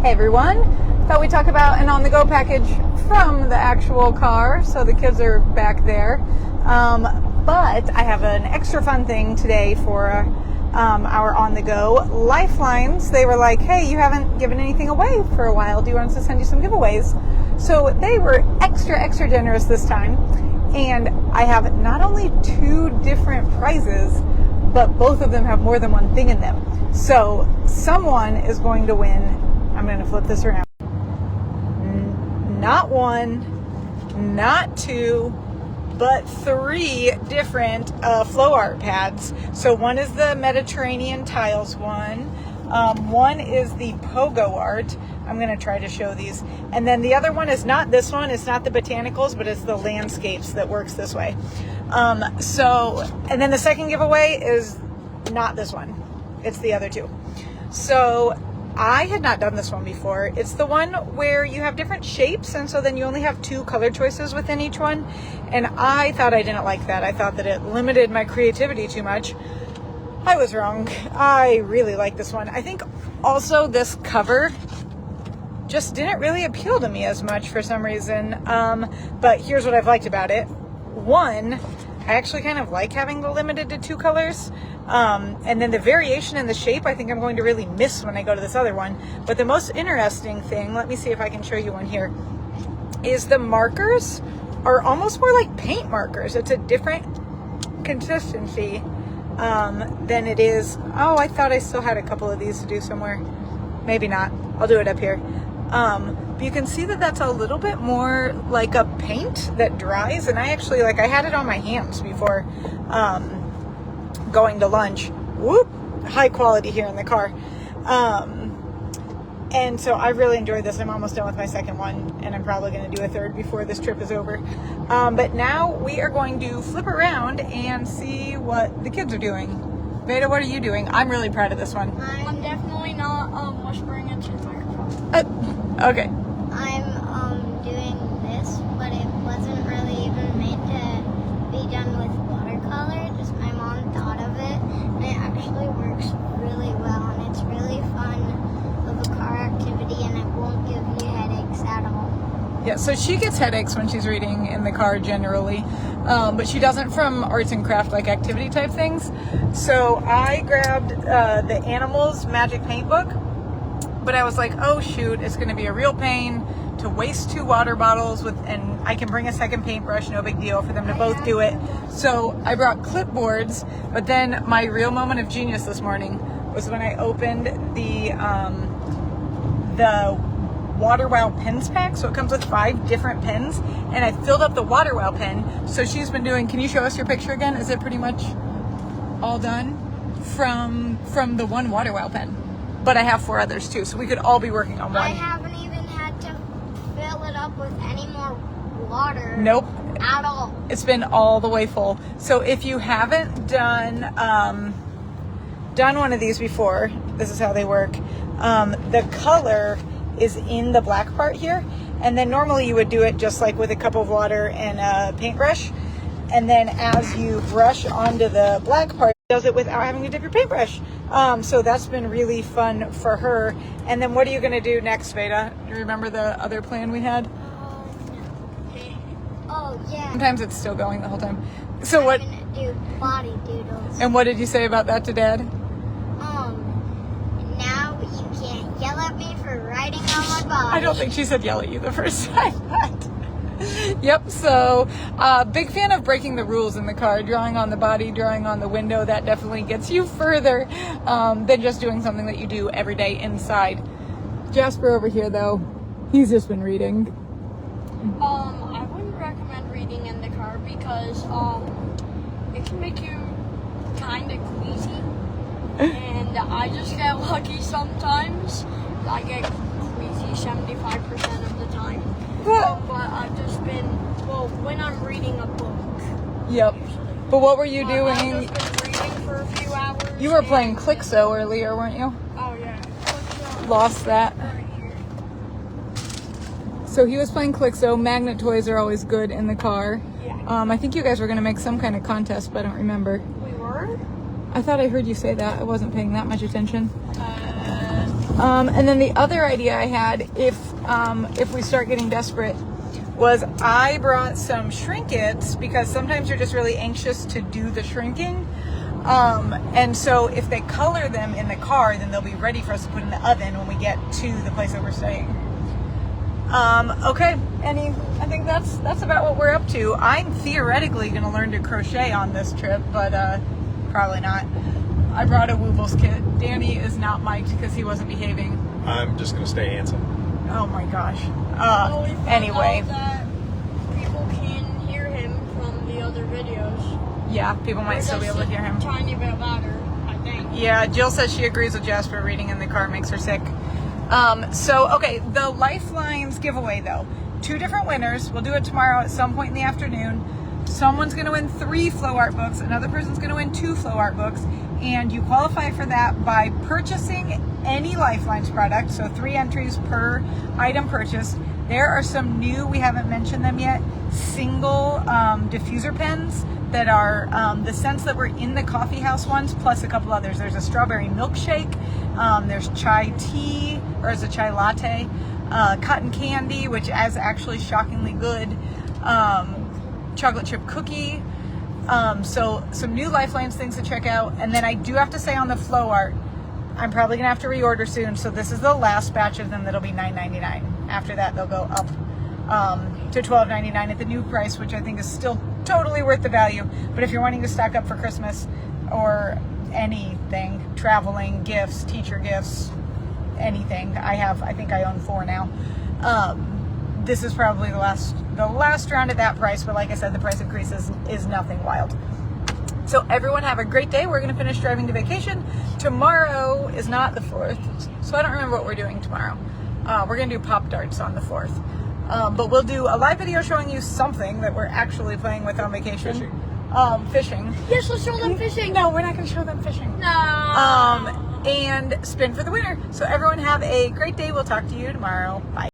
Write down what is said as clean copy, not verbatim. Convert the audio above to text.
Hey everyone, thought we'd talk about an on-the-go package from the actual car. So the kids are back there. But I have an extra fun thing today for our on-the-go. Lifelines, they were like, hey, you haven't given anything away for a while. Do you want us to send you some giveaways? So they were extra generous this time. And I have not only 2 different prizes, but both of them have more than one thing in them. So someone is going to win. I'm going to flip this around. Not 1, not 2, but 3 different flow art pads. So one is the Mediterranean tiles one. One is the Pogo art. I'm going to try to show these. And then the other one is not this one. It's not the botanicals, but it's the landscapes that works this way. And then the second giveaway is not this one. It's the other 2. So I had not done this one before. It's the one where you have different shapes, and so then you only have 2 color choices within each one. And I thought I didn't like that. I thought that it limited my creativity too much. I was wrong. I really like this one. I think also this cover just didn't really appeal to me as much for some reason. But here's what I've liked about it. 1, I actually kind of like having the limited to 2 colors. And then the variation in the shape, I think I'm going to really miss when I go to this other one. But the most interesting thing, let me see if I can show you one here, is the markers are almost more like paint markers. It's a different consistency than it is. Oh, I thought I still had a couple of these to do somewhere. Maybe not. I'll do it up here. But you can see that that's a little bit more like a paint that dries. And I actually, I had it on my hands before going to lunch. Whoop! High quality here in the car. And so I really enjoyed this. I'm almost done with my second one, and I'm probably going to do a third before this trip is over. But now we are going to flip around and see what the kids are doing. Veda, what are you doing? I'm really proud of this one. I'm definitely not whispering into the microphone. Okay. I'm doing this, but it wasn't really even made to be done with watercolor. Just my mom thought of it, and it actually works really well, and it's really fun of a car activity, and it won't give you headaches at all. Yeah, so she gets headaches when she's reading in the car generally, but she doesn't from arts and craft activity type things. So I grabbed the Animals Magic Paint book, but I was like, oh shoot, it's going to be a real pain to waste 2 water bottles and I can bring a second paintbrush, no big deal for them to both do it. So I brought clipboards, but then my real moment of genius this morning was when I opened the Water Wow pens pack. So it comes with 5 different pens, and I filled up the Water Wow pen. So she's been doing, can you show us your picture again? Is it pretty much all done from the one Water Wow pen? But I have 4 others too, so we could all be working on one. I haven't even had to fill it up with any more water. Nope. At all. It's been all the way full. So if you haven't done one of these before, this is how they work. The color is in the black part here, and then normally you would do it just like with a cup of water and a paintbrush, and then as you brush onto the black part, it does it without having to dip your paintbrush. So that's been really fun for her. And then what are you going to do next, Veda? Do you remember the other plan we had? Oh yeah. Sometimes it's still going the whole time. So what? I'm gonna do body doodles. And what did you say about that to Dad? Now you can't yell at me for writing on my body. I don't think she said yell at you the first time. Yep, so big fan of breaking the rules in the car, drawing on the body, drawing on the window. That definitely gets you further than just doing something that you do every day inside. Jasper over here, though, he's just been reading. I wouldn't recommend reading in the car because it can make you kind of queasy. And I just get lucky sometimes. I get queasy 75% of the time. But I've just been, when I'm reading a book. Yep. But what were you doing? I've just been reading for a few hours. You were playing Clixo earlier, weren't you? Oh, yeah. Lost that. Right here. So he was playing Clixo. Magnet toys are always good in the car. Yeah. I think you guys were going to make some kind of contest, but I don't remember. We were? I thought I heard you say that. I wasn't paying that much attention. And then the other idea I had, if we start getting desperate, was I brought some Shrink-Its because sometimes you're just really anxious to do the shrinking. And so if they color them in the car, then they'll be ready for us to put in the oven when we get to the place that we're staying. Okay, I think that's about what we're up to. I'm theoretically going to learn to crochet on this trip, but probably not. I brought a Woobles kit. Danny is not mic'd because he wasn't behaving. I'm just gonna stay handsome. Oh my gosh. Well, we found Anyway. out that people can hear him from the other videos. Yeah, people might still be able to hear him. Tiny bit louder, I think. Yeah, Jill says she agrees with Jasper. Reading in the car makes her sick. Okay, the Lifelines giveaway though. 2 different winners. We'll do it tomorrow at some point in the afternoon. Someone's going to win 3 flow art books. Another person's going to win 2 flow art books. And you qualify for that by purchasing any Lifelines product. So 3 entries per item purchased. There are some new, we haven't mentioned them yet, single diffuser pens that are the scents that were in the coffee house ones, plus a couple others. There's a strawberry milkshake. There's chai tea, or is it chai latte? Cotton candy, which is actually shockingly good. Chocolate chip cookie. So some new Lifelines things to check out. And then I do have to say on the flow art, I'm probably gonna have to reorder soon. So this is the last batch of them that'll be $9.99. After that, they'll go up to $12.99 at the new price, which I think is still totally worth the value. But if you're wanting to stock up for Christmas or anything, traveling, gifts, teacher gifts, anything, I think I own 4 now. This is probably the last round at that price, but like I said, the price increase is nothing wild. So everyone have a great day. We're going to finish driving to vacation. Tomorrow is not the 4th, so I don't remember what we're doing tomorrow. We're going to do Pop Darts on the 4th. But we'll do a live video showing you something that we're actually playing with on vacation. Fishing. Yes, let's show them fishing. No, we're not going to show them fishing. No. And spin for the winner. So everyone have a great day. We'll talk to you tomorrow. Bye.